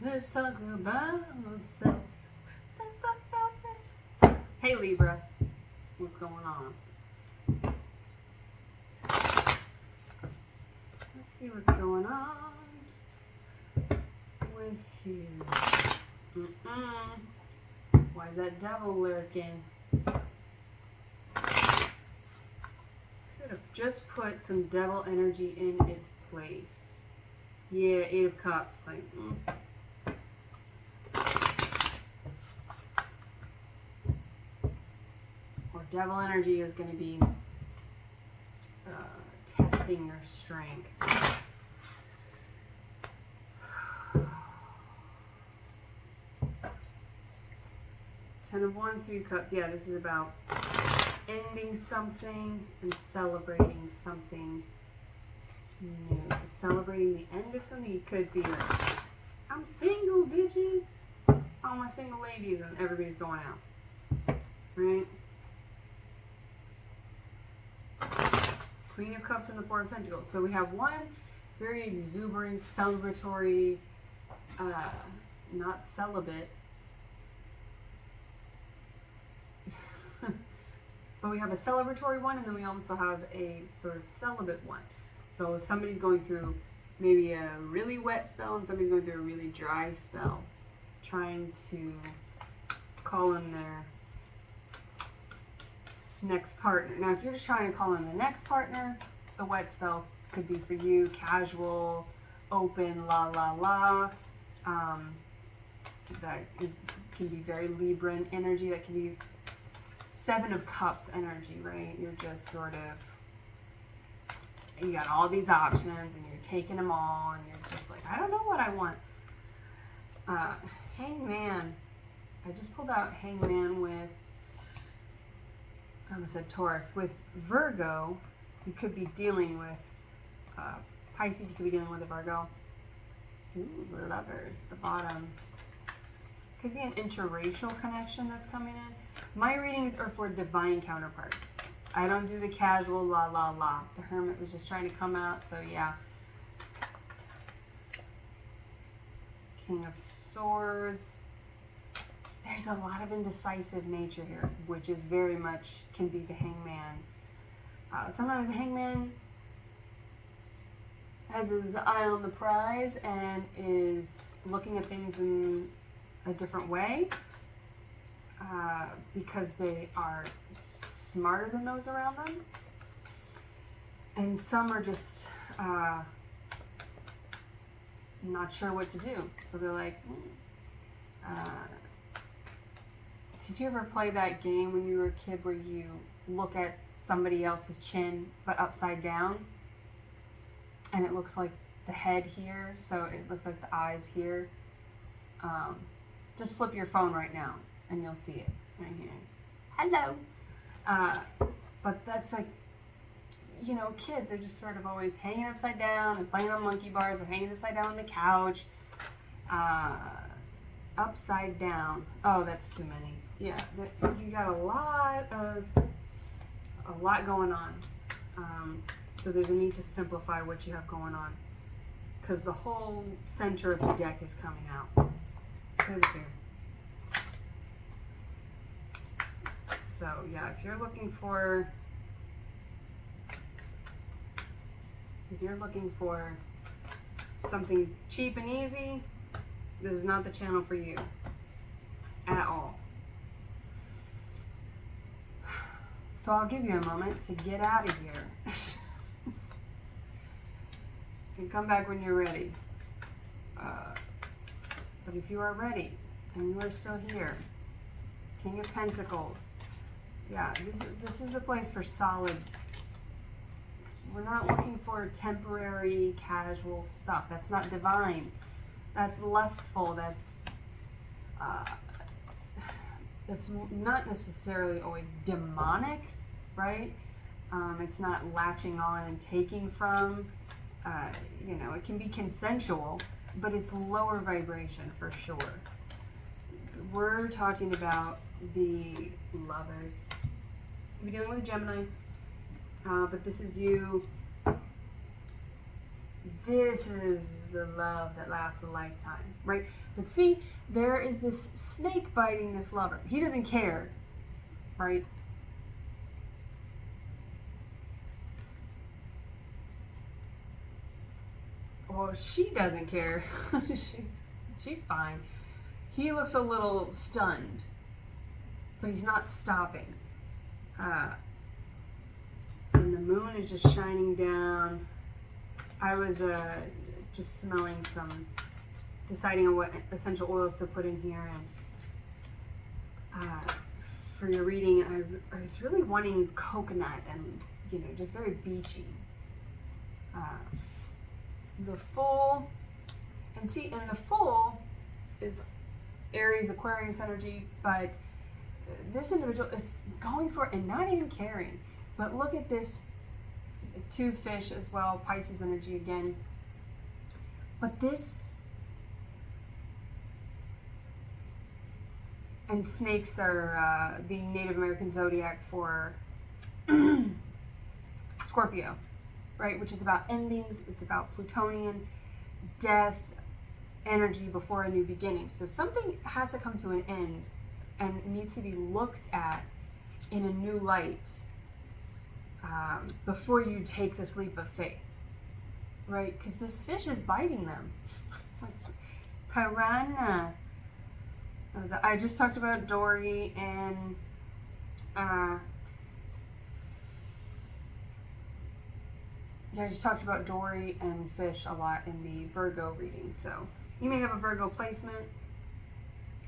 Let's talk about sex. Let's talk about sex. Hey Libra, what's going on? Let's see what's going on with you. Why is that devil lurking? Could have just put some devil energy in its place. Yeah, 8 of Cups. Like, Or devil energy is going to be testing your strength. Ten of Wands, 3 of Cups. Yeah, this is about ending something and celebrating something new. So celebrating the end of something. You could be like, I'm single, bitches. All my single ladies, and everybody's going out. Right? Queen of Cups and the 4 of Pentacles. So we have one very exuberant, celebratory, not celibate, but we have a celebratory one, and then we also have a sort of celibate one. So somebody's going through maybe a really wet spell, and somebody's going through a really dry spell, trying to call in their next partner. Now, if you're just trying to call in the next partner, the wet spell could be for you, casual, open, la la la. That can be very Libran energy. That can be 7 of Cups energy, right? You're just sort of, you got all these options and you're taking them all, and you're just like, I don't know what I want. Hangman. I just pulled out Hangman with, I almost said Taurus. With Virgo, you could be dealing with Pisces, you could be dealing with a Virgo. Ooh, Lovers at the bottom. Could be an interracial connection that's coming in. My readings are for divine counterparts. I don't do the casual la la la. The Hermit was just trying to come out, so yeah. King of Swords. There's a lot of indecisive nature here, which is very much can be the Hangman. Sometimes the Hangman has his eye on the prize and is looking at things in a different way because they are smarter than those around them. And some are just not sure what to do. So they're like, did you ever play that game when you were a kid where you look at somebody else's chin but upside down? And it looks like the head here, so it looks like the eyes here. Just flip your phone right now and you'll see it right here. Hello. But that's like, you know, kids are just sort of always hanging upside down and playing on monkey bars or hanging upside down on the couch. Upside down. Oh, that's too many. Yeah, you got a lot going on. So there's a need to simplify what you have going on, because the whole center of the deck is coming out. Good here. So yeah, if you're looking for something cheap and easy, this is not the channel for you at all. So I'll give you a moment to get out of here. You can come back when you're ready. But if you are ready and you are still here, King of Pentacles. Yeah, this is the place for solid. We're not looking for temporary, casual stuff. That's not divine. That's lustful. That's not necessarily always demonic, right? It's not latching on and taking from. You know, it can be consensual, but it's lower vibration for sure. We're talking about the Lovers. You're dealing with a Gemini, but this is you This is the love that lasts a lifetime, right? But see, there is this snake biting this lover. He doesn't care, right? Well, she doesn't care. she's fine. He looks a little stunned, but he's not stopping. And the moon is just shining down. I was just smelling deciding on what essential oils to put in here, and for your reading, I was really wanting coconut and, just very beachy. The Fool, and the Fool is Aries, Aquarius energy, but this individual is going for it and not even caring. But look at this, 2 fish as well, Pisces energy again. But this, and snakes are the Native American zodiac for Scorpio, right? Which is about endings, it's about Plutonian, death, energy before a new beginning. So something has to come to an end and needs to be looked at in a new light before you take this leap of faith, right? Because this fish is biting them. Piranha. I just talked about Dory and I just talked about Dory and fish a lot in the Virgo reading. So you may have a Virgo placement,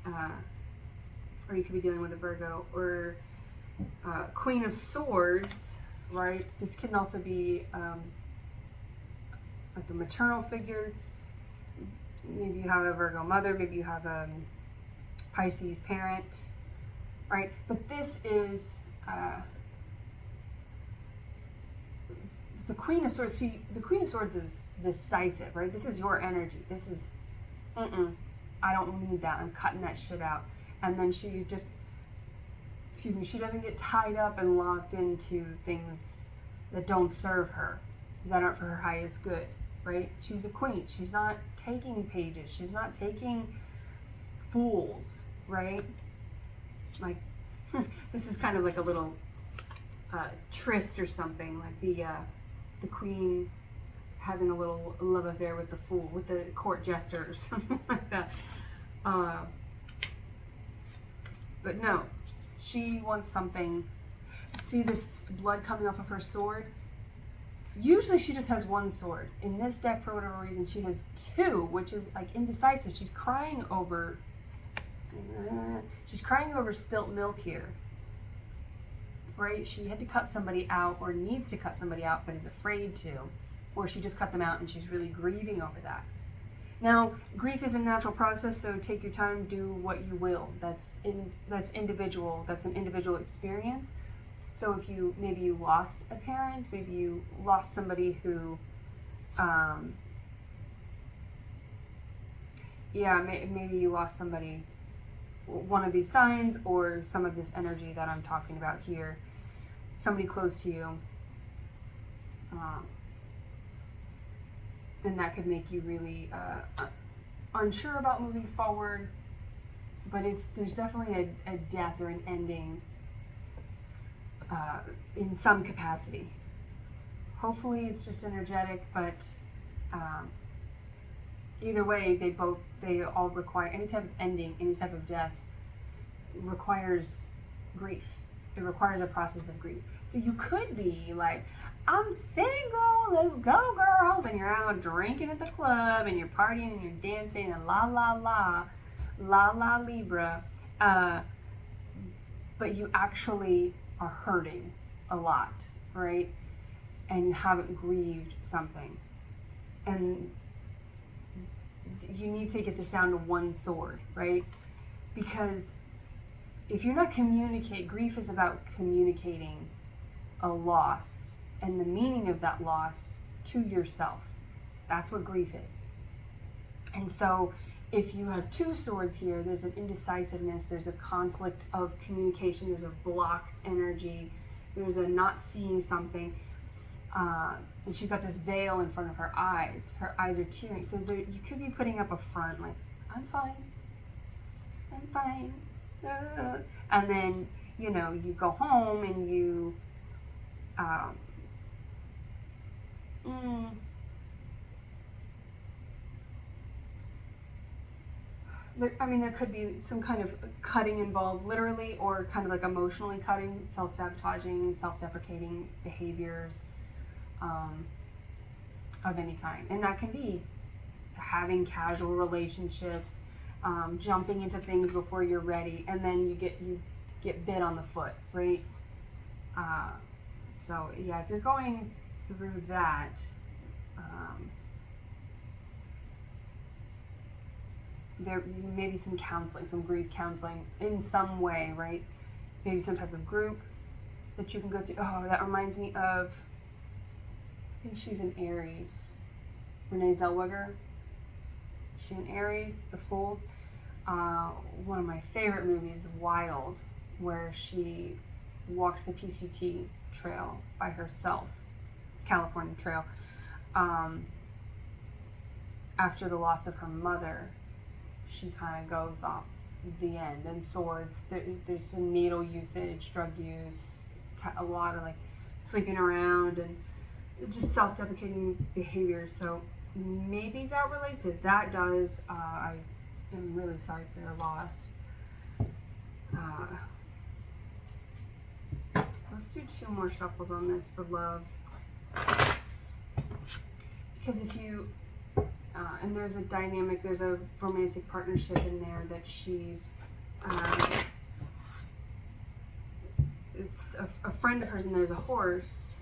or you could be dealing with a Virgo, or Queen of Swords, right? This can also be like a maternal figure. Maybe you have a Virgo mother, maybe you have a Pisces parent, right? But this is the Queen of Swords. See, the Queen of Swords is decisive, right? This is your energy. This is, I don't need that. I'm cutting that shit out. And then she just, she doesn't get tied up and locked into things that don't serve her, that aren't for her highest good, right? She's a queen. She's not taking pages. She's not taking fools, right? Like, this is kind of like a little tryst or something, like the queen having a little love affair with the fool, with the court jester or something like that. But no, she wants something. See this blood coming off of her sword? Usually she just has one sword. In this deck, for whatever reason, she has 2, which is like indecisive. She's crying over spilt milk here, right? She had to cut somebody out, or needs to cut somebody out, but is afraid to, or she just cut them out and she's really grieving over that. Now, grief is a natural process, so take your time, do what you will. That's individual. That's an individual experience. So if maybe you lost a parent, maybe you lost somebody who, maybe you lost somebody, one of these signs, or some of this energy that I'm talking about here, somebody close to you, and that could make you really unsure about moving forward. But there's definitely a death or an ending in some capacity. Hopefully it's just energetic, but either way, they all require, any type of ending, any type of death requires grief. It requires a process of grief. So you could be like, I'm single, let's go girls, and you're out drinking at the club and you're partying and you're dancing and la la la, la la Libra, but you actually are hurting a lot, right? And you haven't grieved something. And you need to get this down to one sword, right? Because if you're not grief is about communicating a loss and the meaning of that loss to yourself. That's what grief is. And so if you have 2 swords here, there's an indecisiveness, there's a conflict of communication, there's a blocked energy, there's a not seeing something. And she's got this veil in front of her eyes. Her eyes are tearing. So there, you could be putting up a front like, I'm fine. I'm fine. And then, you know, you go home and you, there could be some kind of cutting involved, literally, or kind of like emotionally cutting, self-sabotaging, self-deprecating behaviors of any kind. And that can be having casual relationships, jumping into things before you're ready, and then you get bit on the foot, right? So yeah, if you're going through that, there may be some counseling, some grief counseling in some way, right? Maybe some type of group that you can go to. Oh, that reminds me of, I think she's an Aries, Renee Zellweger. She an Aries, The Fool. One of my favorite movies, Wild, where she walks the PCT trail by herself. It's California Trail. After the loss of her mother, she kind of goes off the end. And swords, there's some needle usage, drug use, a lot of like sleeping around and just self-deprecating behaviors. So maybe that relates to it. That does. I am really sorry for your loss. Let's do 2 more shuffles on this for love. Because if you, and there's a dynamic, there's a romantic partnership in there that she's, it's a friend of hers, and there's a horse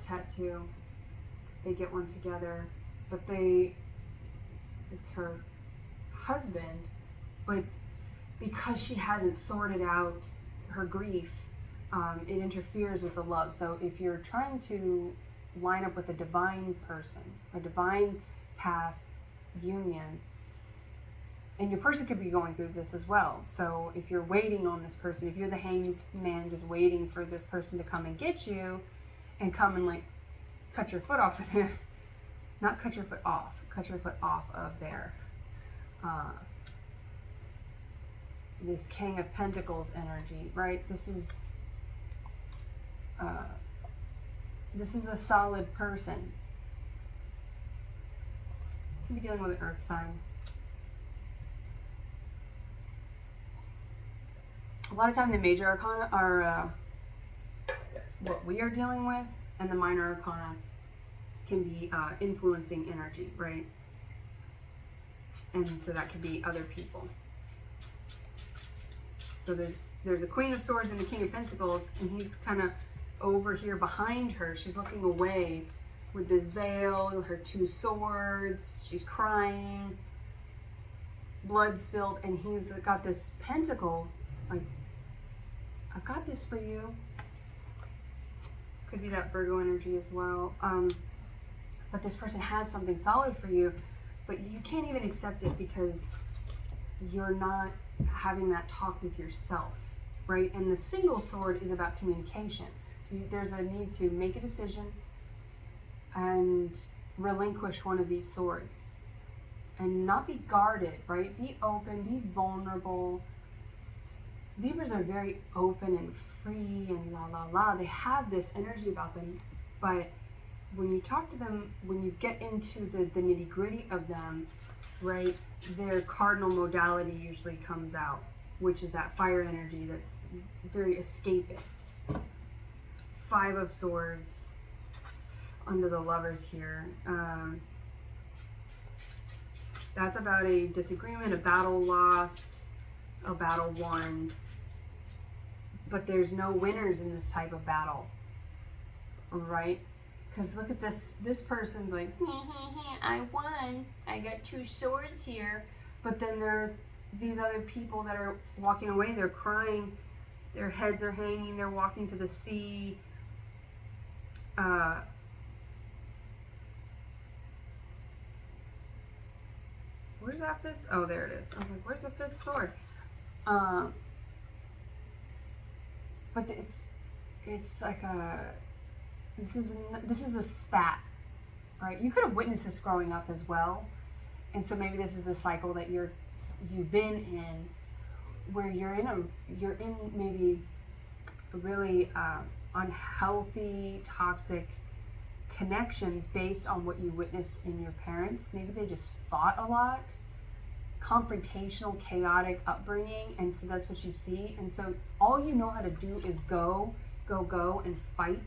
tattoo. They get one together, but it's her husband, but because she hasn't sorted out her grief, it interferes with the love. So if you're trying to line up with a divine person, a divine path union, and your person could be going through this as well. So if you're waiting on this person, if you're the hanged man just waiting for this person to come and get you and come and like cut your foot off of there, not cut your foot off, cut your foot off of there. This King of Pentacles energy, right? This is a solid person. You could be dealing with an earth sign. A lot of time the major arcana are what we are dealing with, and the minor arcana can be influencing energy, right? And so that could be other people. So there's a Queen of Swords and the King of Pentacles, and he's kind of over here behind her. She's looking away with this veil, her 2 swords. She's crying, blood spilled, and he's got this pentacle, like, I've got this for you. Could be that Virgo energy as well. But this person has something solid for you, but you can't even accept it because you're not having that talk with yourself, right? And the single sword is about communication. So there's a need to make a decision and relinquish one of these swords and not be guarded, right? Be open, be vulnerable. Libras are very open and free and la la la. They have this energy about them, but when you talk to them, when you get into the nitty gritty of them, right, their cardinal modality usually comes out, which is that fire energy that's very escapist. 5 of Swords under the Lovers here. That's about a disagreement, a battle lost, a battle won. But there's no winners in this type of battle, right? Because look at this person's like, I won, I got 2 swords here. But then there are these other people that are walking away, they're crying, their heads are hanging, they're walking to the sea. Where's that 5th? Oh, there it is. I was like, where's the 5th sword? But it's like this is a spat, right? You could have witnessed this growing up as well, and so maybe this is the cycle that you've been in, where you're in maybe a really unhealthy, toxic connections based on what you witnessed in your parents. Maybe they just fought a lot, confrontational, chaotic upbringing, and so that's what you see. And so all you know how to do is go and fight.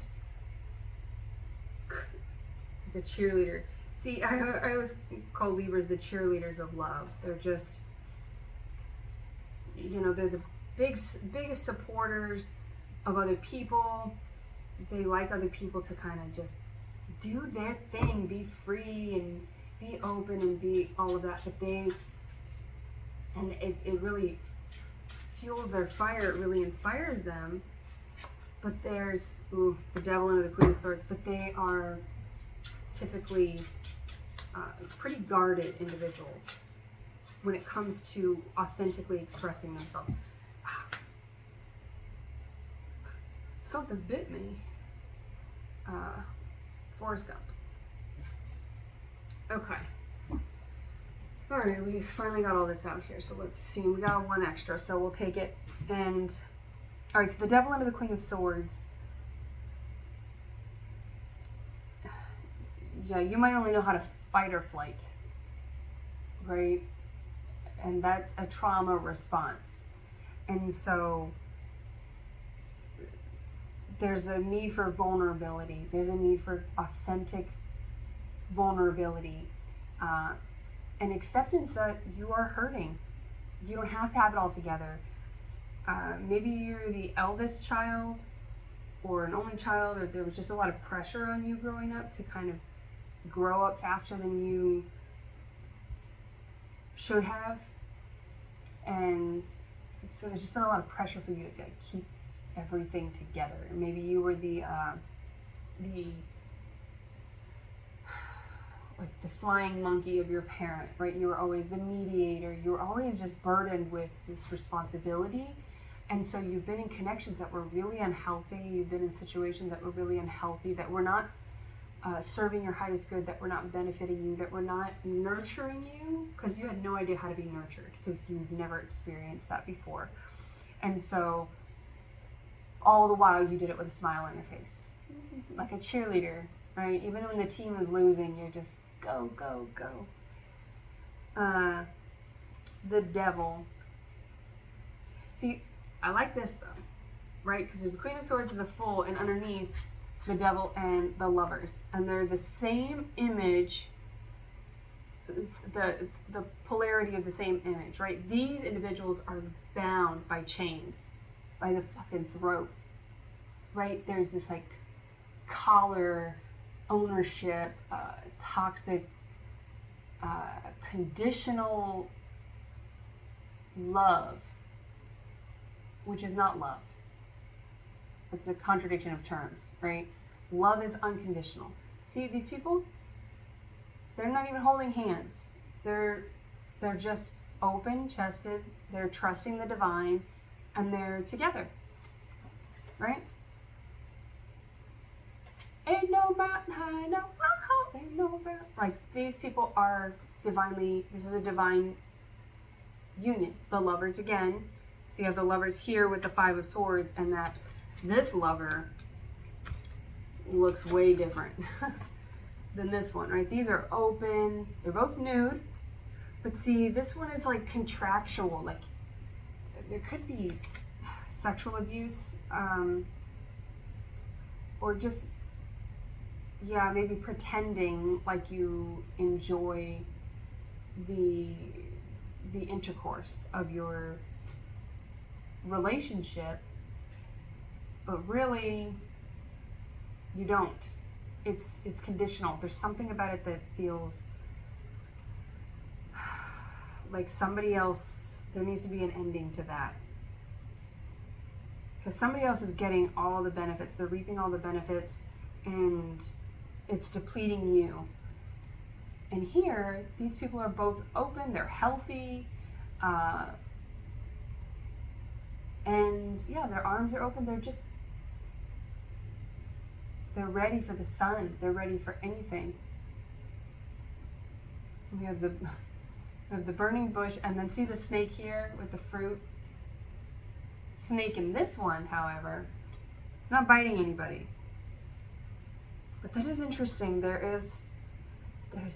The cheerleader. See, I always call Libras the cheerleaders of love. They're just, they're the biggest supporters of other people. They like other people to kind of just do their thing, be free and be open and be all of that. But it really fuels their fire. It really inspires them. But there's the Devil and the Queen of Swords. But they are typically pretty guarded individuals when it comes to authentically expressing themselves. Something bit me. Forrest Gump. Okay. All right, we finally got all this out here. So let's see. We got one extra, so we'll take it. And all right, so the Devil and the Queen of Swords. Yeah, you might only know how to fight or flight, right? And that's a trauma response. And so there's a need for vulnerability. There's a need for authentic vulnerability and acceptance that you are hurting. You don't have to have it all together. Maybe you're the eldest child or an only child, or there was just a lot of pressure on you growing up to kind of grow up faster than you should have. And so there's just been a lot of pressure for you to keep everything together. And maybe you were the flying monkey of your parent, right? You were always the mediator. You were always just burdened with this responsibility. And so you've been in connections that were really unhealthy. You've been in situations that were really unhealthy, that were not serving your highest good, that were not benefiting you, that were not nurturing you, because you had no idea how to be nurtured, because you've never experienced that before. And so all the while you did it with a smile on your face, like a cheerleader, right? Even when the team is losing, you're just go, go, go. The Devil. See, I like this though, right? Because there's the Queen of Swords and the Fool, and underneath the Devil and the Lovers, and they're the same image, the polarity of the same image, right? These individuals are bound by chains, by the fucking throat, right? There's this like collar, ownership, toxic, conditional love, which is not love. It's a contradiction of terms, right? Love is unconditional. See, these people, they're not even holding hands. They're just open-chested. They're trusting the divine, and they're together, right? Ain't no mountain high, no, ain't no mountain. Like, these people are divinely, this is a divine union. The Lovers again. So you have the Lovers here with the Five of Swords, and that this lover looks way different than this one, right? These are open. They're both nude. But see, this one is like contractual. Like, there could be sexual abuse, or just, yeah, maybe pretending like you enjoy the intercourse of your relationship, but really you don't. It's conditional. There's something about it that feels like somebody else, there needs to be an ending to that, because somebody else is getting all the benefits. They're reaping all the benefits, and it's depleting you. And here, these people are both open, they're healthy, and yeah, their arms are open. They're just, They're ready for the sun. They're ready for anything. We have the burning bush, and then see the snake here with the fruit. Snake in this one, however, it's not biting anybody. But that is interesting. There's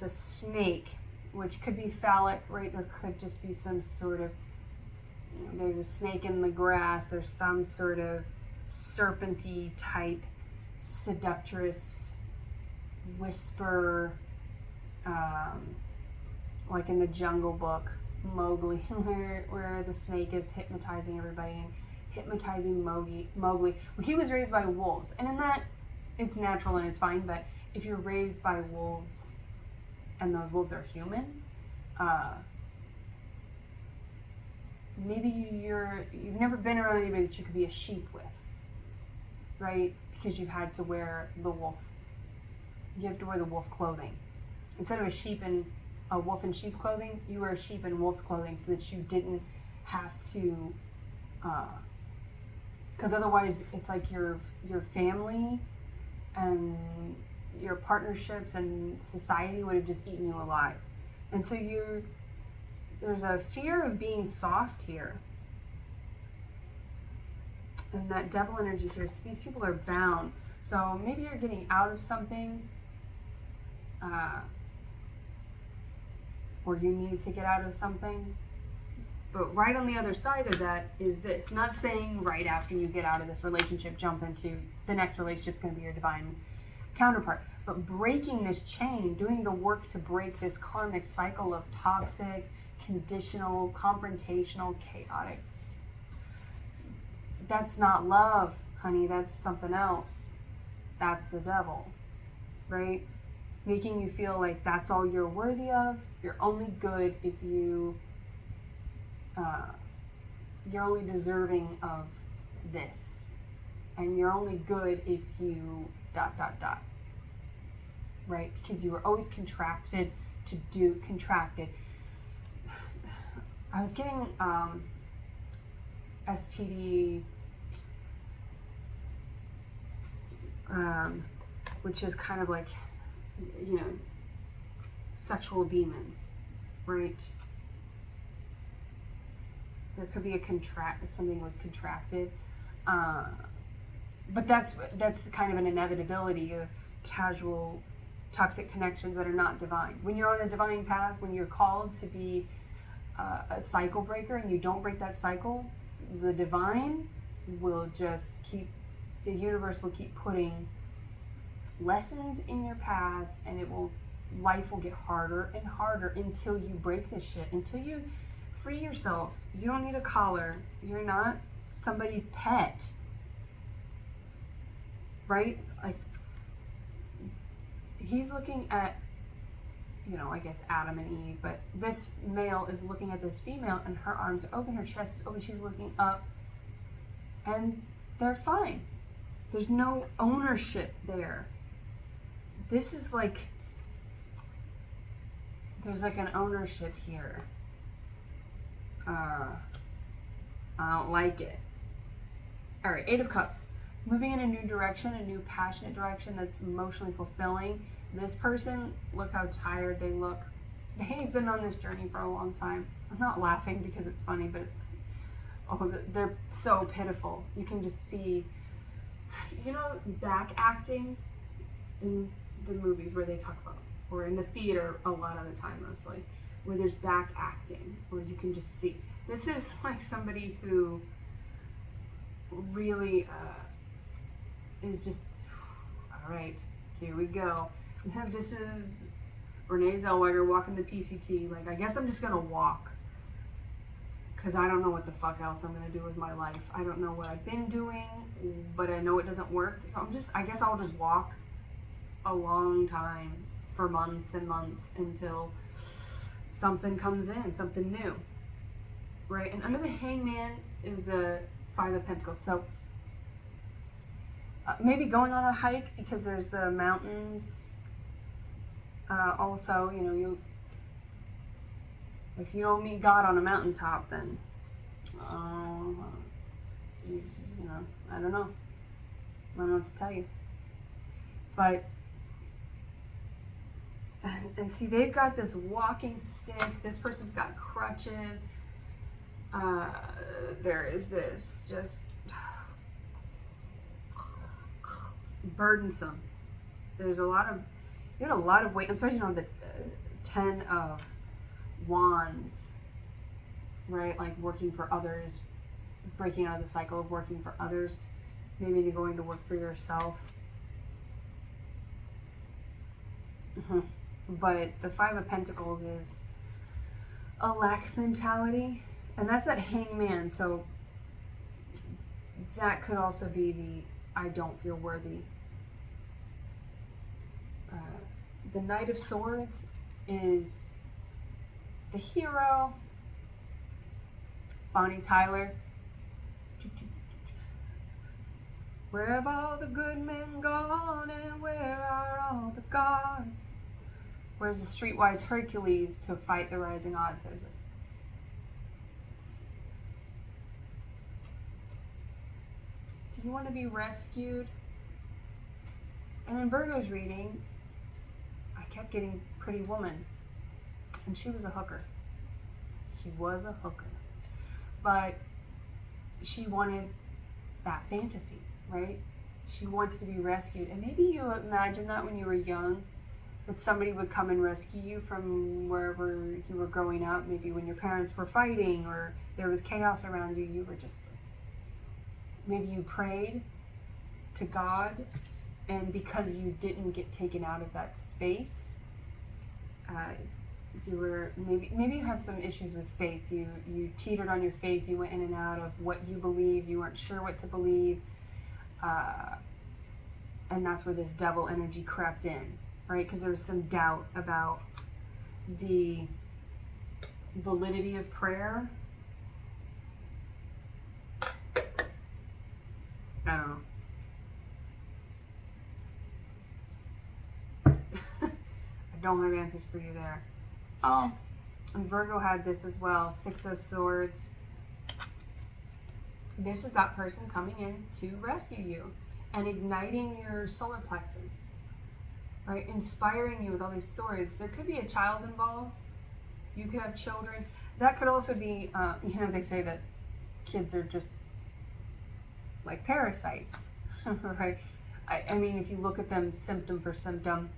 a snake, which could be phallic, right? There could just be some sort of, there's a snake in the grass. There's some sort of serpenty type, seductress whisper, like in the Jungle Book, Mowgli, where the snake is hypnotizing everybody and hypnotizing Mowgli. Well, he was raised by wolves, and in that, it's natural and it's fine. But if you're raised by wolves, and those wolves are human, maybe you've never been around anybody that you could be a sheep with, right? Because you've had to wear the wolf. You have to wear the wolf clothing instead of a wolf in sheep's clothing. You wear a sheep in wolf's clothing so that you didn't have to, because otherwise it's like your family and your partnerships and society would have just eaten you alive. And so there's a fear of being soft here. And that devil energy here, so these people are bound. So maybe you're getting out of something, or you need to get out of something. But right on the other side of that is this. Not saying right after you get out of this relationship, jump into the next relationship's going to be your divine counterpart. But breaking this chain, doing the work to break this karmic cycle of toxic, conditional, confrontational, chaotic. That's not love, honey. That's something else. That's the devil, right? Making you feel like that's all you're worthy of. You're only good if you're only deserving of this. And you're only good if you ... Right? Because you were always contracted. I was getting STD, which is kind of like, sexual demons, right? There could be something was contracted, but that's kind of an inevitability of casual toxic connections that are not divine. When you're on a divine path, when you're called to be a cycle breaker and you don't break that cycle, the divine will just the universe will keep putting lessons in your path, and life will get harder and harder until you break this shit, until you free yourself. You don't need a collar. You're not somebody's pet, right? Like, he's looking at, I guess Adam and Eve, but this male is looking at this female, and her arms are open, her chest is open, she's looking up, and they're fine. There's no ownership there. This is like, there's like an ownership here. I don't like it. All right, 8 of Cups. Moving in a new direction, a new passionate direction that's emotionally fulfilling. This person, look how tired they look. They've been on this journey for a long time. I'm not laughing because it's funny, but they're so pitiful. You can just see, back acting in the movies where they talk about, or in the theater a lot of the time mostly, where there's back acting, where you can just see. This is like somebody who really is just, all right, here we go. This is Renee Zellweger walking the PCT. Like, I guess I'm just going to walk, because I don't know what the fuck else I'm going to do with my life. I don't know what I've been doing, but I know it doesn't work. So I guess I'll just walk a long time for months and months until something comes in, something new, right? And under the Hangman is the 5 of Pentacles. So maybe going on a hike because there's the mountains. Also, if you don't meet God on a mountaintop, then I don't know. I don't know what to tell you. But, and see, they've got this walking stick. This person's got crutches. There is this just burdensome. There's a lot of, you had a lot of weight. I'm sorry, you know, the 10 of Wands, right? Like working for others, breaking out of the cycle of working for others, maybe to going to work for yourself. But the Five of Pentacles is a lack mentality, and that's that Hangman. So that could also be the I don't feel worthy. The Knight of Swords is the hero, Bonnie Tyler. Where have all the good men gone, and where are all the gods? Where's the streetwise Hercules to fight the rising odds? Says it. Do you want to be rescued? And in Virgo's reading, I kept getting Pretty Woman, and she was a hooker. She was a hooker, but she wanted that fantasy, right? She wanted to be rescued. And maybe you imagined that when you were young, that somebody would come and rescue you from wherever you were growing up. Maybe when your parents were fighting or there was chaos around you, you were just, maybe you prayed to God, and because you didn't get taken out of that space, you were, maybe you had some issues with faith. You teetered on your faith. You went in and out of what you believed. You weren't sure what to believe. And that's where this devil energy crept in, right? Because there was some doubt about the validity of prayer. I don't know. I don't have answers for you there. Oh, and Virgo had this as well. Six of Swords. This is that person coming in to rescue you and igniting your solar plexus, right? Inspiring you with all these swords. There could be a child involved. You could have children. That could also be, you know, they say that kids are just like parasites, right? I mean, if you look at them symptom for symptom,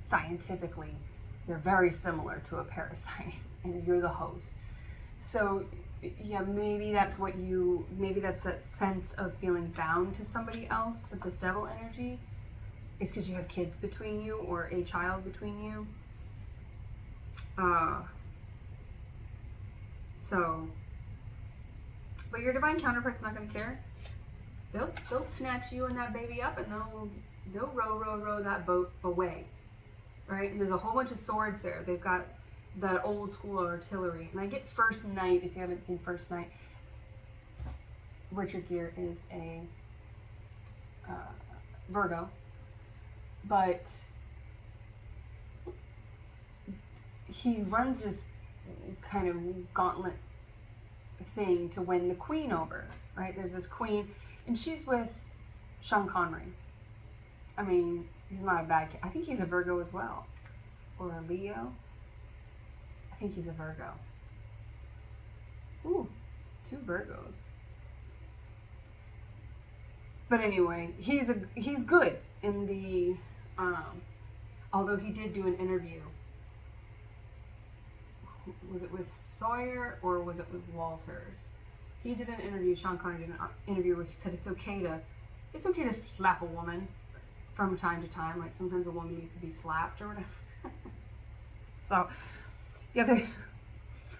scientifically, they're very similar to a parasite, and you're the host. So yeah, maybe that's what you, maybe that's that sense of feeling bound to somebody else with this devil energy, is because you have kids between you or a child between you. So, but your divine counterpart's not going to care. They'll snatch you and that baby up, and they'll row that boat away. Right? And there's a whole bunch of swords there. They've got that old school artillery. And I get First Knight, if you haven't seen First Knight. Richard Gere is a Virgo. But he runs this kind of gauntlet thing to win the queen over. Right? There's this queen, and she's with Sean Connery. I mean, he's not a bad kid. I think he's a Virgo as well. Or a Leo. I think he's a Virgo. Ooh, 2 Virgos. But anyway, he's good in the, although he did do an interview. Was it with Sawyer or was it with Walters? He did an interview, Sean Connery did an interview where he said it's okay to slap a woman from time to time. Like sometimes a woman needs to be slapped or whatever. So, yeah,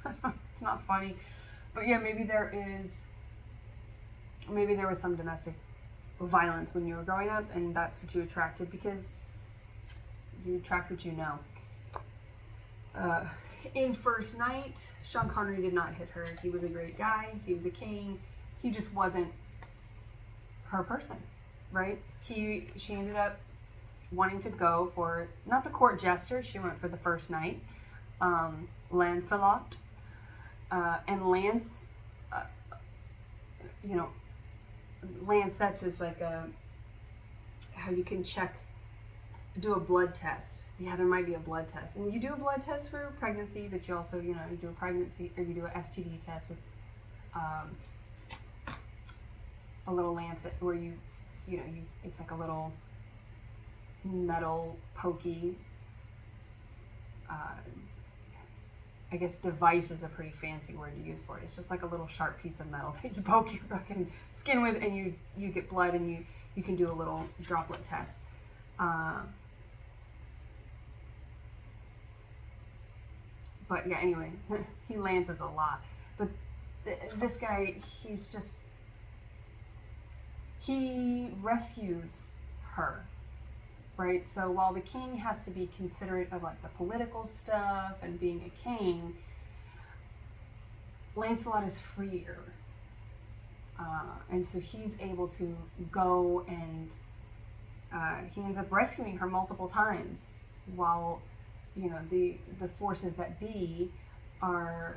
it's not funny. But yeah, maybe there was some domestic violence when you were growing up, and that's what you attracted, because you attract what you know. In First Knight, Sean Connery did not hit her. He was a great guy. He was a king. He just wasn't her person, right? She ended up wanting to go for, not the court jester, she went for the First Knight, Lancelot. And Lance, Lance, that's is like how you can do a blood test. Yeah, there might be a blood test. And you do a blood test for pregnancy, but you also, you do a pregnancy, or you do a STD test with a little lancet where it's like a little metal pokey, I guess device is a pretty fancy word to use for it. It's just like a little sharp piece of metal that you poke your fucking skin with, and you get blood, and you can do a little droplet test. But yeah, anyway, he lances a lot. But this guy, he rescues her, right? So while the king has to be considerate of like the political stuff and being a king, Lancelot is freer. And so he's able to go and he ends up rescuing her multiple times while, the forces that be are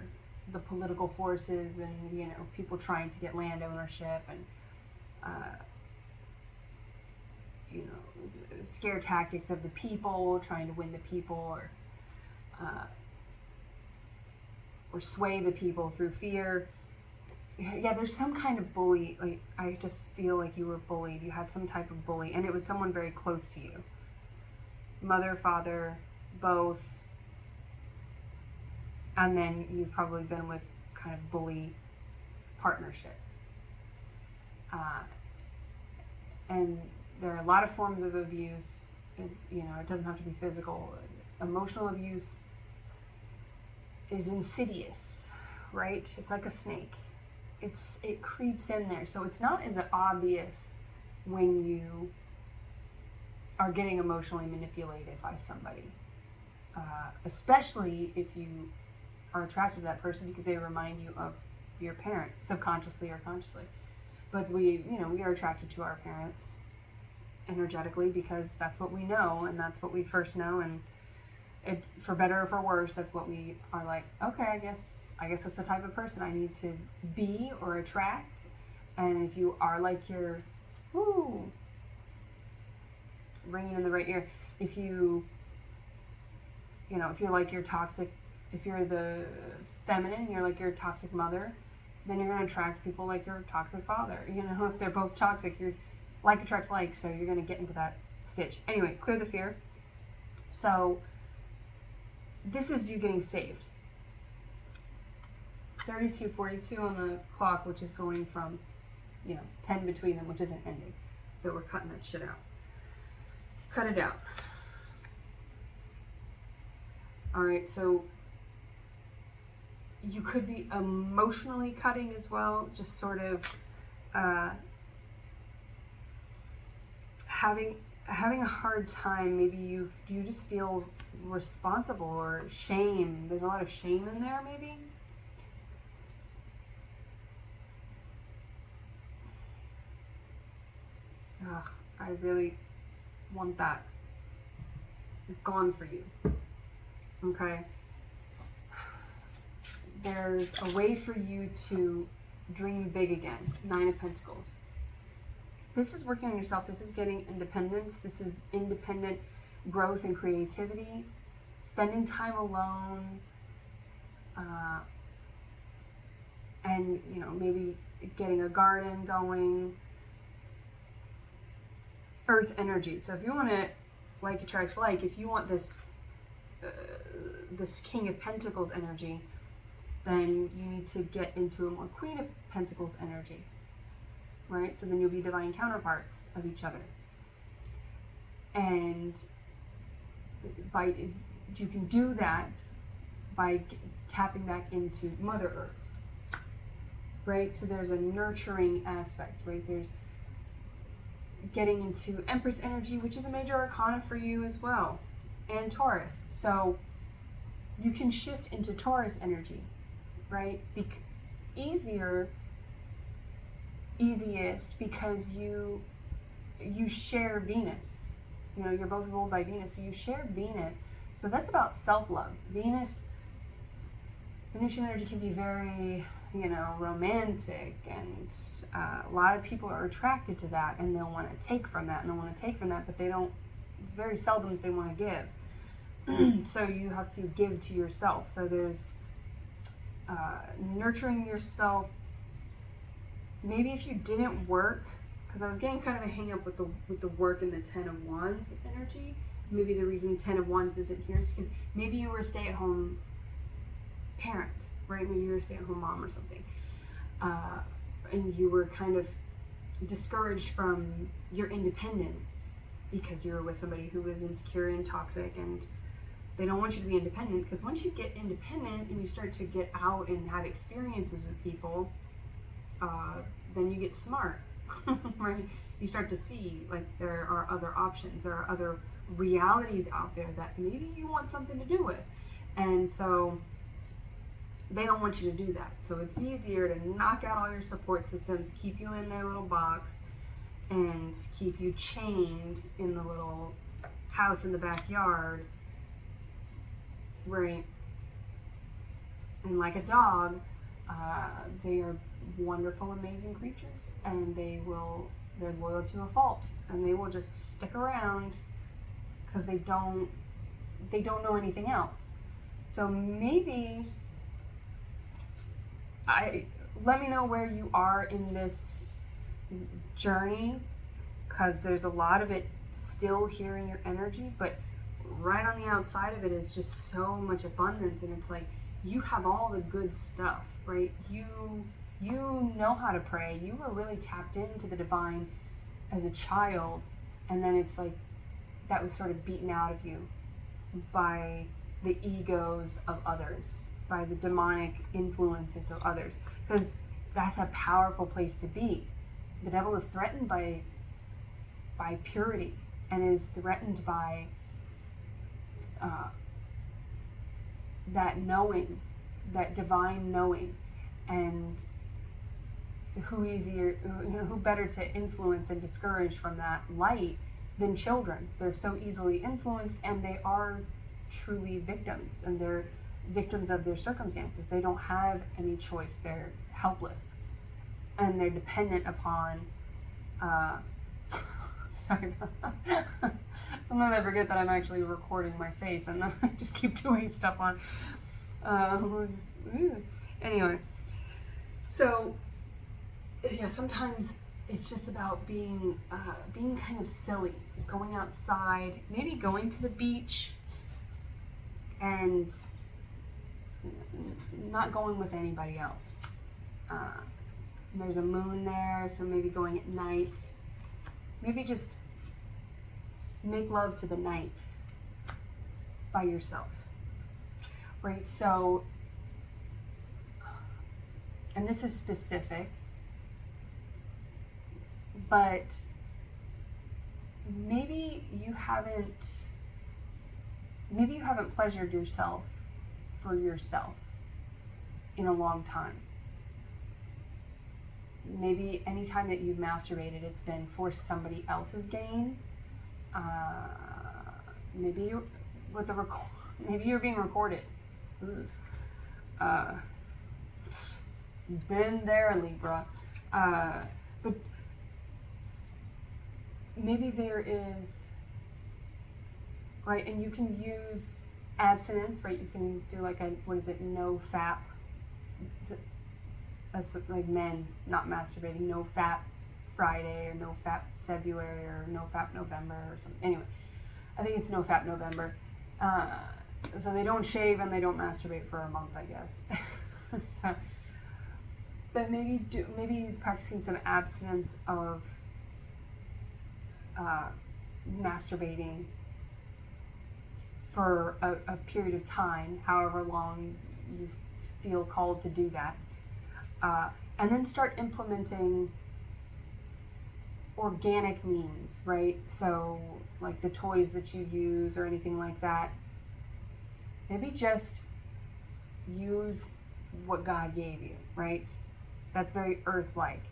the political forces and, people trying to get land ownership and, scare tactics of the people, trying to win the people or sway the people through fear. Yeah, there's some kind of bully. Like, I just feel like you were bullied. You had some type of bully, and it was someone very close to you. Mother, father, both. And then you've probably been with kind of bully partnerships. And there are a lot of forms of abuse. It doesn't have to be physical. Emotional abuse is insidious, right? It's like a snake. It creeps in there. So it's not as obvious when you are getting emotionally manipulated by somebody, especially if you are attracted to that person because they remind you of your parent, subconsciously or consciously. But we are attracted to our parents energetically because that's what we know and that's what we first know, and it, for better or for worse, that's what we are like, okay, I guess that's the type of person I need to be or attract. And if you are like your, ringing in the right ear, if you're like your toxic, if you're the feminine, you're like your toxic mother, then you're going to attract people like your toxic father. If they're both toxic, you're like attracts like, so you're going to get into that stitch. Anyway, clear the fear. So this is you getting saved. 32:42 on the clock, which is going from 10 between them, which isn't ending. So we're cutting that shit out. Cut it out. All right, so you could be emotionally cutting as well, just sort of having a hard time. Maybe you just feel responsible or shame. There's a lot of shame in there, maybe. Ugh, I really want that gone for you. Okay? There's a way for you to dream big again. 9 of Pentacles. This is working on yourself. This is getting independence. This is independent growth and creativity. Spending time alone. And, maybe getting a garden going. Earth energy. So if you want to, like attracts like, if you want this King of Pentacles energy, then you need to get into a more Queen of Pentacles energy, right? So then you'll be divine counterparts of each other. And you can do that by tapping back into Mother Earth, right? So there's a nurturing aspect, right? There's getting into Empress energy, which is a major arcana for you as well, and Taurus. So you can shift into Taurus energy, right? Easiest because you share Venus. You're both ruled by Venus, so you share Venus. So that's about self-love. Venus Venusian energy can be very, romantic, and a lot of people are attracted to that, and they'll want to take from that, and they'll want to take from that, but they don't, it's very seldom that they want to give. So you have to give to yourself. So there's nurturing yourself. Maybe if you didn't work, because I was getting kind of a hang up with the work and the 10 of Wands energy. Maybe the reason 10 of Wands isn't here is because maybe you were a stay-at-home parent, right? Maybe you were a stay-at-home mom or something, and you were kind of discouraged from your independence because you were with somebody who was insecure and toxic, and they don't want you to be independent, because once you get independent and you start to get out and have experiences with people, then you get smart, right? You start to see, like, there are other options, there are other realities out there that maybe you want something to do with, and so they don't want you to do that. So it's easier to knock out all your support systems, keep you in their little box, and keep you chained in the little house in the backyard, right? And like a dog, they are wonderful, amazing creatures, and they're loyal to a fault, and they will just stick around because they don't know anything else. So maybe let me know where you are in this journey, because there's a lot of it still here in your energy, but right on the outside of it is just so much abundance, and it's like you have all the good stuff, right? You know how to pray. You were really tapped into the divine as a child, and then it's like that was sort of beaten out of you by the egos of others, by the demonic influences of others, because that's a powerful place to be. The devil is threatened by purity, and is threatened by that knowing, that divine knowing, and who better to influence and discourage from that light than children? They're so easily influenced, and they are truly victims, and they're victims of their circumstances. They don't have any choice. They're helpless, and they're dependent upon sorry about that. Sometimes I forget that I'm actually recording my face, and then I just keep doing stuff on anyway. So yeah, sometimes it's just about being kind of silly, going outside, maybe going to the beach, and not going with anybody else. There's a moon there, so maybe going at night. Maybe just make love to the night by yourself, right? So, and this is specific, but maybe you haven't pleasured yourself for yourself in a long time. Maybe anytime that you've masturbated, it's been for somebody else's gain. Maybe you're being recorded. Been there, Libra. But maybe there is, right, and you can use abstinence, right? You can do like no fap. That's like men not masturbating, no fap Friday, or no fap February, or no fap November, or something. Anyway, I think it's no fap November. So they don't shave and they don't masturbate for a month, I guess. So, but maybe practicing some abstinence of masturbating for a period of time, however long you feel called to do that. And then start implementing organic means, right? So like the toys that you use or anything like that, maybe just use what God gave you, right? That's very earth-like,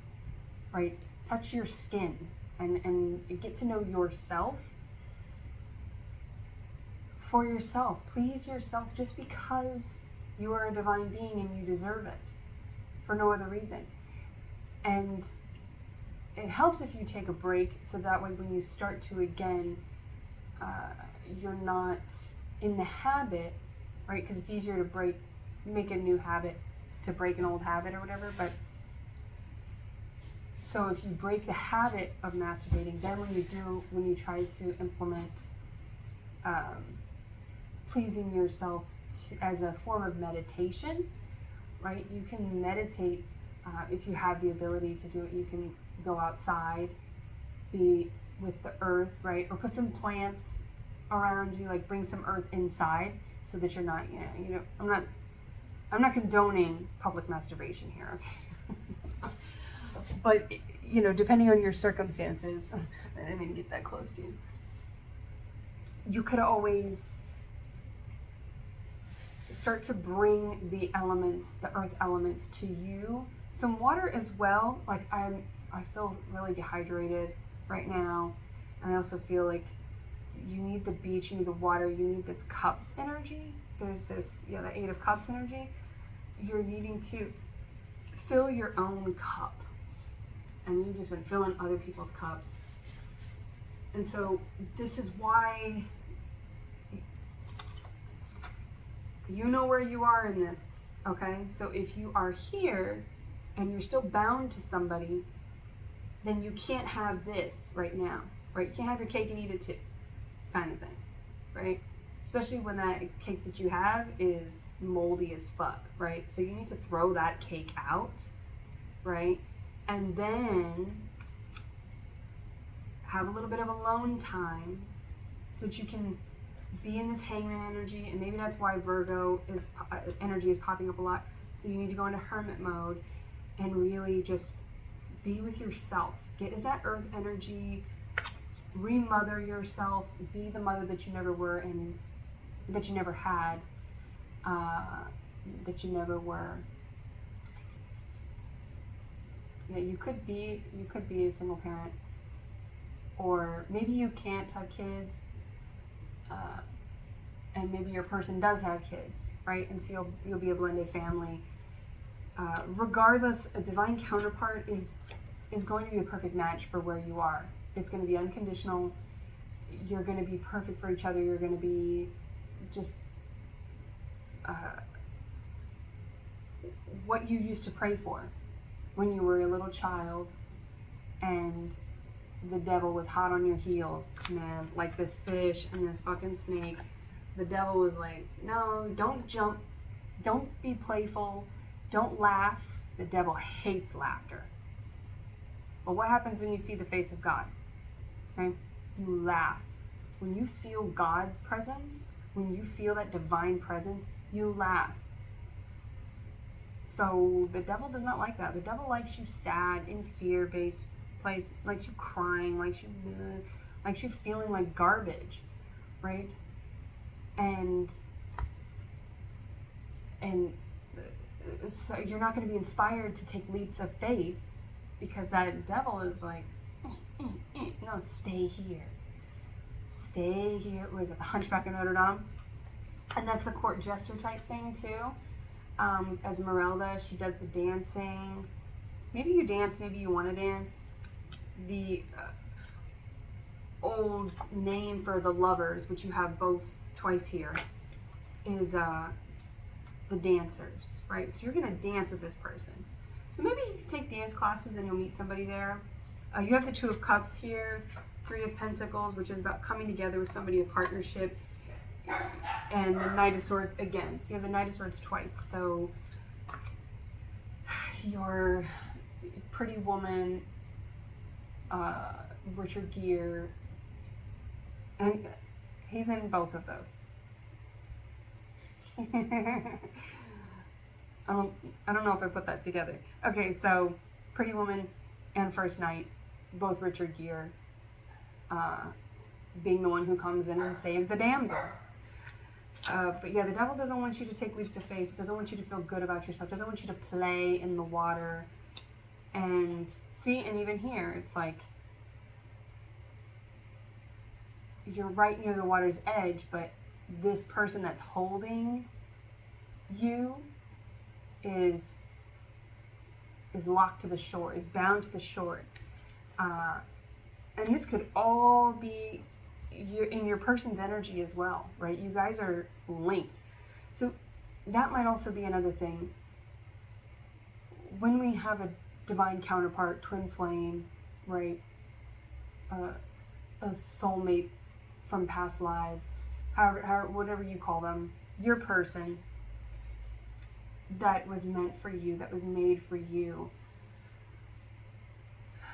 right? Touch your skin and get to know yourself for yourself. Please yourself, just because You are a divine being and you deserve it for no other reason. And it helps if you take a break, so that way when you start to again, you're not in the habit, right? Because it's easier to make a new habit to break an old habit or whatever. But so if you break the habit of masturbating, then when you try to implement pleasing yourself as a form of meditation, right? You can meditate if you have the ability to do it. You can go outside, be with the earth, right? Or put some plants around you, like bring some earth inside, so that you're not, I'm not condoning public masturbation here, okay? So, but depending on your circumstances, I didn't mean to get that close to you. You could always start to bring the elements, the earth elements, to you. Some water as well. Like I feel really dehydrated right now, and I also feel like you need the beach, you need the water, you need this cups energy. There's this, the 8 of Cups energy. You're needing to fill your own cup, and you've just been filling other people's cups. And so this is why you know where you are in this, okay? So if you are here and you're still bound to somebody, then you can't have this right now, right? You can't have your cake and eat it too, kind of thing, right? Especially when that cake that you have is moldy as fuck, right? So you need to throw that cake out, right? And then have a little bit of alone time so that you can be in this hangman energy. And maybe that's why Virgo energy is popping up a lot. So you need to go into hermit mode and really just be with yourself. Get in that earth energy, remother yourself, be the mother that you never were and that you never had, that you never were. Yeah, you could be a single parent, or maybe you can't have kids, and maybe your person does have kids, right? And so you'll be a blended family. Regardless, a divine counterpart is going to be a perfect match for where you are. It's going to be unconditional. You're going to be perfect for each other. You're going to be just what you used to pray for when you were a little child and the devil was hot on your heels, man, like this fish and this fucking snake. The devil was like, no, don't jump, don't be playful, don't laugh. The devil hates laughter. But what happens when you see the face of God? Okay? You laugh. When you feel God's presence, when you feel that divine presence, you laugh. So the devil does not like that. The devil likes you sad, in fear-based place, likes you crying, likes you feeling like garbage, right? And so you're not going to be inspired to take leaps of faith, because that devil is like, no, stay here. Stay here. What is it, the Hunchback of Notre Dame? And that's the court jester type thing too. Esmeralda, she does the dancing. Maybe you dance, maybe you want to dance. The old name for the lovers, which you have both twice here, is the dancers, right? So you're going to dance with this person. So maybe you can take dance classes and you'll meet somebody there. You have the 2 of Cups here, 3 of Pentacles, which is about coming together with somebody, a partnership, and the Knight of Swords again. So you have the Knight of Swords twice. So your Pretty Woman, Richard Gere, and he's in both of those. I don't know if I put that together. Okay, so Pretty Woman and First Knight, both Richard Gere, being the one who comes in and saves the damsel. But yeah, the devil doesn't want you to take leaps of faith, doesn't want you to feel good about yourself, doesn't want you to play in the water. And see, and even here, it's like you're right near the water's edge, but this person that's holding you is locked to the shore, is bound to the shore. And this could all be in your person's energy as well, right? You guys are linked. So that might also be another thing. When we have a divine counterpart, twin flame, right? A soulmate from past lives, however, whatever you call them, your person that was meant for you, that was made for you.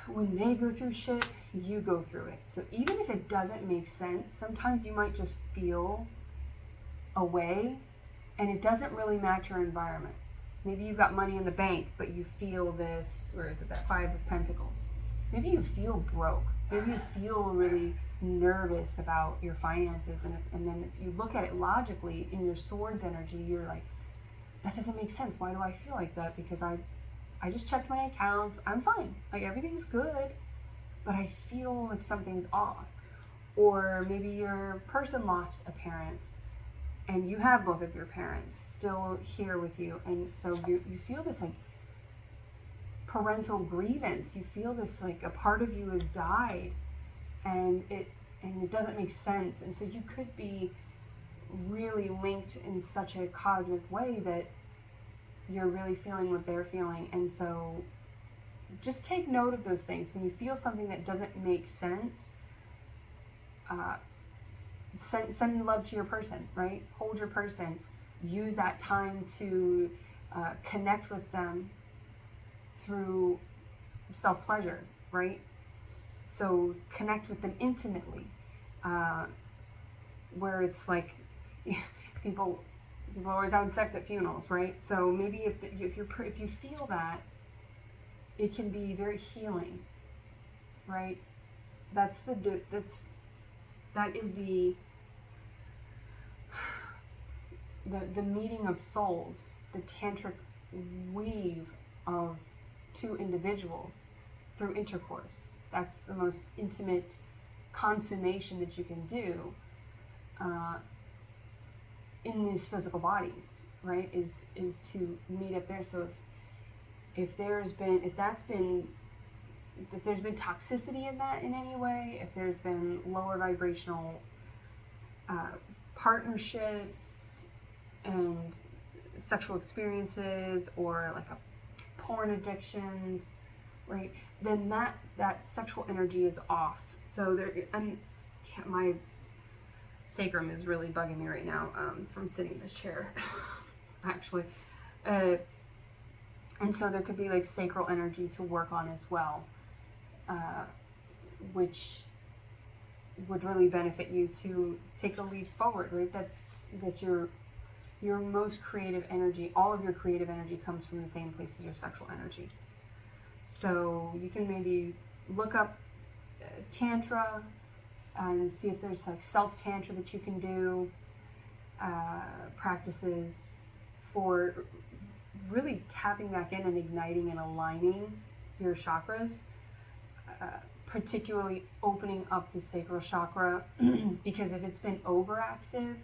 When they go through shit, you go through it. So even if it doesn't make sense, sometimes you might just feel a way and it doesn't really match your environment. Maybe you've got money in the bank, but you feel this, where is it, that Five of Pentacles. Maybe you feel broke. Maybe you feel really nervous about your finances. And then if you look at it logically in your Swords energy, you're like, that doesn't make sense. Why do I feel like that? Because I just checked my account. I'm fine. Like, everything's good, but I feel like something's off. Or maybe your person lost a parent and you have both of your parents still here with you. And so you feel this like parental grievance. You feel this like a part of you has died and it doesn't make sense. And so you could be really linked in such a cosmic way that you're really feeling what they're feeling. And so just take note of those things. When you feel something that doesn't make sense, send love to your person, right? Hold your person. Use that time to connect with them through self-pleasure, right? So connect with them intimately, where it's like people always having sex at funerals, right? So maybe if you feel that, it can be very healing, right? That is the meeting of souls, the tantric weave of two individuals through intercourse. That's the most intimate consummation that you can do in these physical bodies, right? Is to meet up there. So if there's been toxicity in that in any way, if there's been lower vibrational partnerships and sexual experiences, or like a porn addictions, right? Then that sexual energy is off. So my sacrum is really bugging me right now from sitting in this chair, actually. And so there could be like sacral energy to work on as well, which would really benefit you to take a leap forward, right? That's your most creative energy. All of your creative energy comes from the same place as your sexual energy. So you can maybe look up Tantra and see if there's like self-Tantra that you can do, practices for really tapping back in and igniting and aligning your chakras, particularly opening up the sacral chakra, because if it's been overactive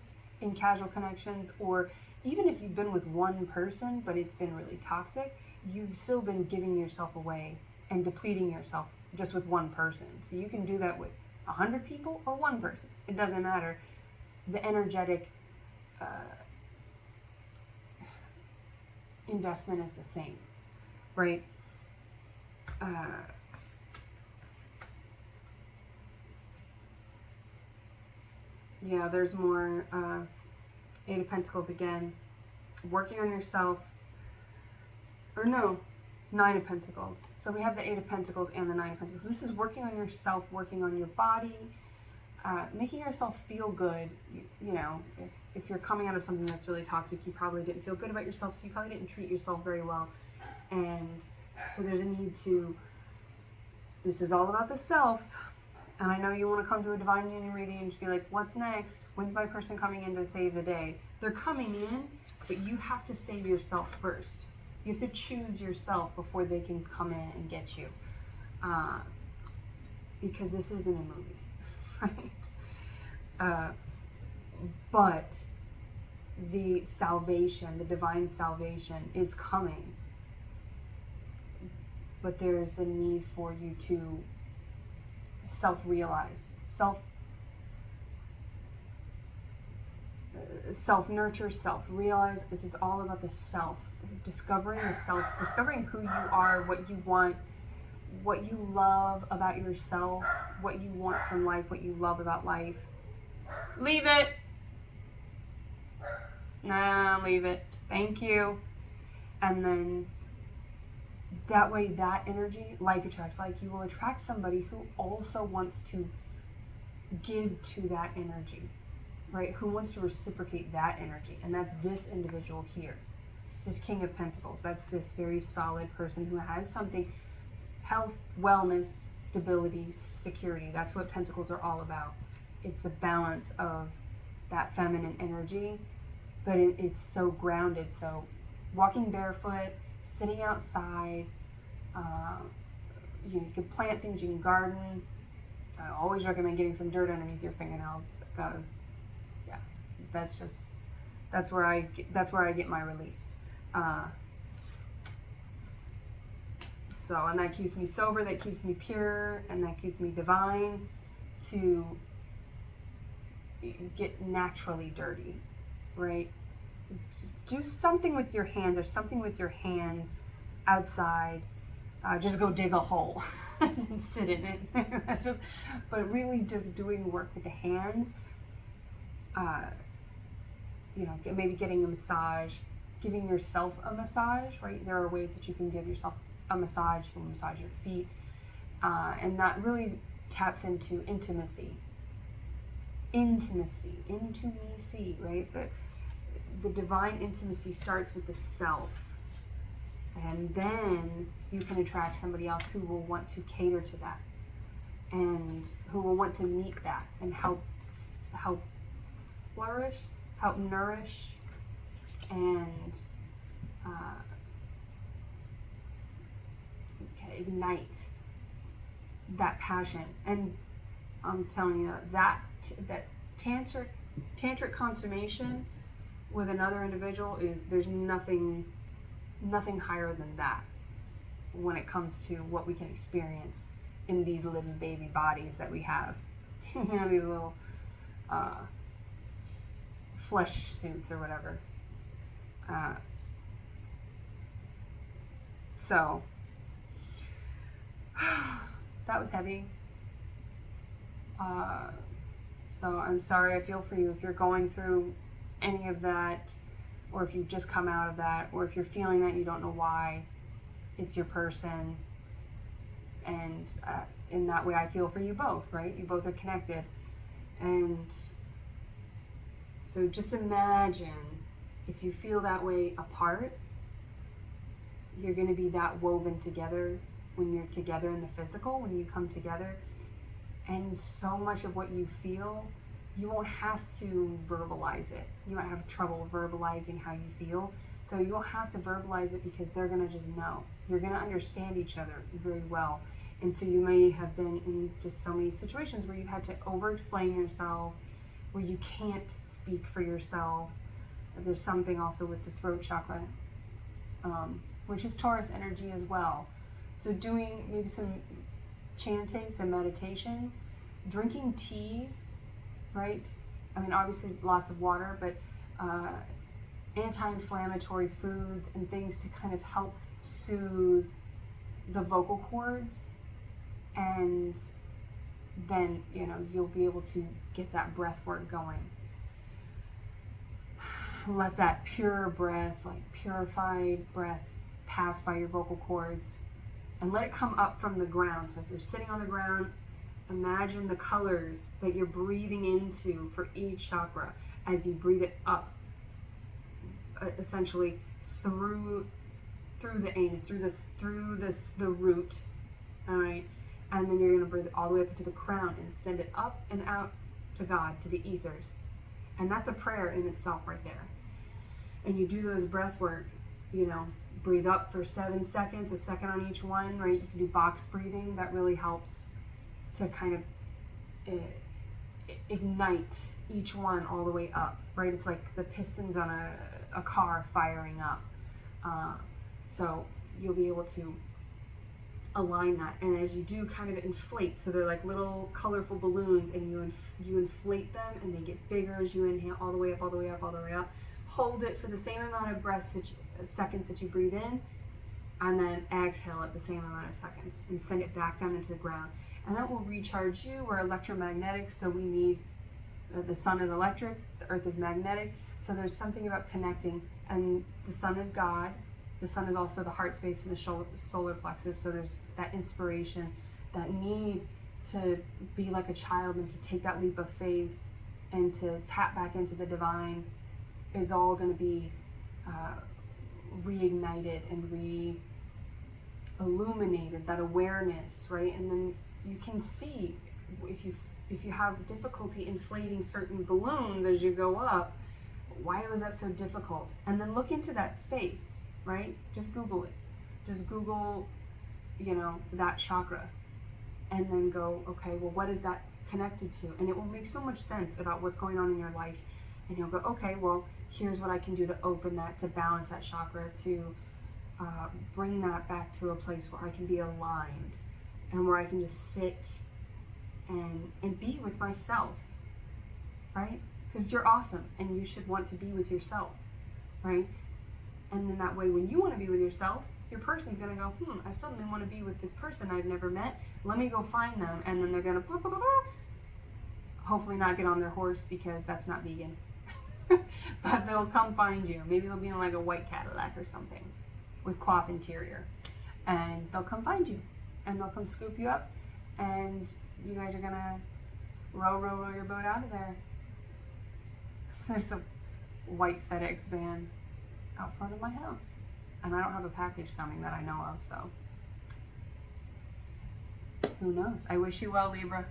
in casual connections, or even if you've been with one person but it's been really toxic, you've still been giving yourself away and depleting yourself just with one person. So you can do that with 100 people or one person. It doesn't matter. The energetic investment is the same, right? Yeah, there's more Eight of Pentacles again. Working on yourself. Or no, Nine of Pentacles. So we have the Eight of Pentacles and the Nine of Pentacles. This is working on yourself, working on your body, making yourself feel good. You know, if you're coming out of something that's really toxic, you probably didn't feel good about yourself, so you probably didn't treat yourself very well. And so there's a need to, this is all about the self. And I know you want to come to a divine union reading and just be like, what's next? When's my person coming in to save the day? They're coming in, but you have to save yourself first. You have to choose yourself before they can come in and get you. Because this isn't a movie, right? But the salvation, the divine salvation is coming. But there's a need for you to self-realize, self-nurture, self-realize. This is all about the self, discovering the self, discovering who you are, what you want, what you love about yourself, what you want from life, what you love about life. Leave it. Nah, leave it. Thank you. And then that way, that energy, like attracts like, you will attract somebody who also wants to give to that energy, right? Who wants to reciprocate that energy. And that's this individual here, this King of Pentacles. That's this very solid person who has something, health, wellness, stability, security. That's what Pentacles are all about. It's the balance of that feminine energy, but it's so grounded. So walking barefoot, sitting outside, you can plant things, you can garden. I always recommend getting some dirt underneath your fingernails, because yeah, that's where I get my release. So, and that keeps me sober, that keeps me pure, and that keeps me divine to get naturally dirty, right? Just do something with your hands, or something with your hands outside. Just go dig a hole and sit in it. But really just doing work with the hands. Maybe getting a massage, giving yourself a massage, right? There are ways that you can give yourself a massage. You can massage your feet. And that really taps into intimacy. Intimacy, right? The divine intimacy starts with the self. And then you can attract somebody else who will want to cater to that, and who will want to meet that and help flourish, help nourish, and ignite that passion. And I'm telling you that tantric consummation with another individual there's nothing higher than that when it comes to what we can experience in these little baby bodies that we have. These little flesh suits or whatever. So that was heavy. So I'm sorry, I feel for you if you're going through any of that, or if you've just come out of that, or if you're feeling that you don't know why. It's your person. And in that way, I feel for you both, right? You both are connected. And so just imagine if you feel that way apart, you're going to be that woven together when you're together in the physical, when you come together. And so much of what you feel, you won't have to verbalize it. You might have trouble verbalizing how you feel. So you won't have to verbalize it, because they're going to just know. You're going to understand each other very well. And so you may have been in just so many situations where you've had to over-explain yourself, where you can't speak for yourself. There's something also with the throat chakra, which is Taurus energy as well. So doing maybe some chanting, some meditation, drinking teas, right? I mean, obviously lots of water, but anti-inflammatory foods and things to kind of help soothe the vocal cords. And then, you'll be able to get that breath work going. Let that pure breath, like purified breath, pass by your vocal cords, and let it come up from the ground. So if you're sitting on the ground, imagine the colors that you're breathing into for each chakra as you breathe it up, essentially through the anus, through the root, all right? And then you're going to breathe it all the way up into the crown and send it up and out to God, to the ethers. And that's a prayer in itself right there. And you do those breath work, breathe up for 7 seconds, a second on each one, right? You can do box breathing. That really helps to kind of ignite each one all the way up, right? It's like the pistons on a car firing up. So you'll be able to align that, and as you do, kind of inflate. So they're like little colorful balloons, and you inflate them, and they get bigger as you inhale, all the way up, all the way up, all the way up. Hold it for the same amount of seconds that you breathe in, and then exhale at the same amount of seconds, and send it back down into the ground. And that will recharge you. We're electromagnetic, so we need, the sun is electric, the earth is magnetic, so there's something about connecting, and the sun is God. The sun is also the heart space and the solar plexus, so there's that inspiration, that need to be like a child and to take that leap of faith and to tap back into the divine is all going to be reignited and illuminated, that awareness, right? And then you can see if you have difficulty inflating certain balloons as you go up, why was that so difficult? And then look into that space. Right? Just Google it. Just Google, that chakra. And then go, okay, well, what is that connected to? And it will make so much sense about what's going on in your life. And you'll go, okay, well, here's what I can do to open that, to balance that chakra, to bring that back to a place where I can be aligned and where I can just sit and be with myself. Right? Because you're awesome and you should want to be with yourself. Right? And then that way, when you want to be with yourself, your person's going to go, I suddenly want to be with this person I've never met. Let me go find them. And then they're going to blah, blah, blah, blah. Hopefully not get on their horse, because that's not vegan. But they'll come find you. Maybe they'll be in like a white Cadillac or something with cloth interior. And they'll come find you. And they'll come scoop you up. And you guys are going to row your boat out of there. There's a white FedEx van out front of my house, and I don't have a package coming that I know of, so who knows. I wish you well, Libra.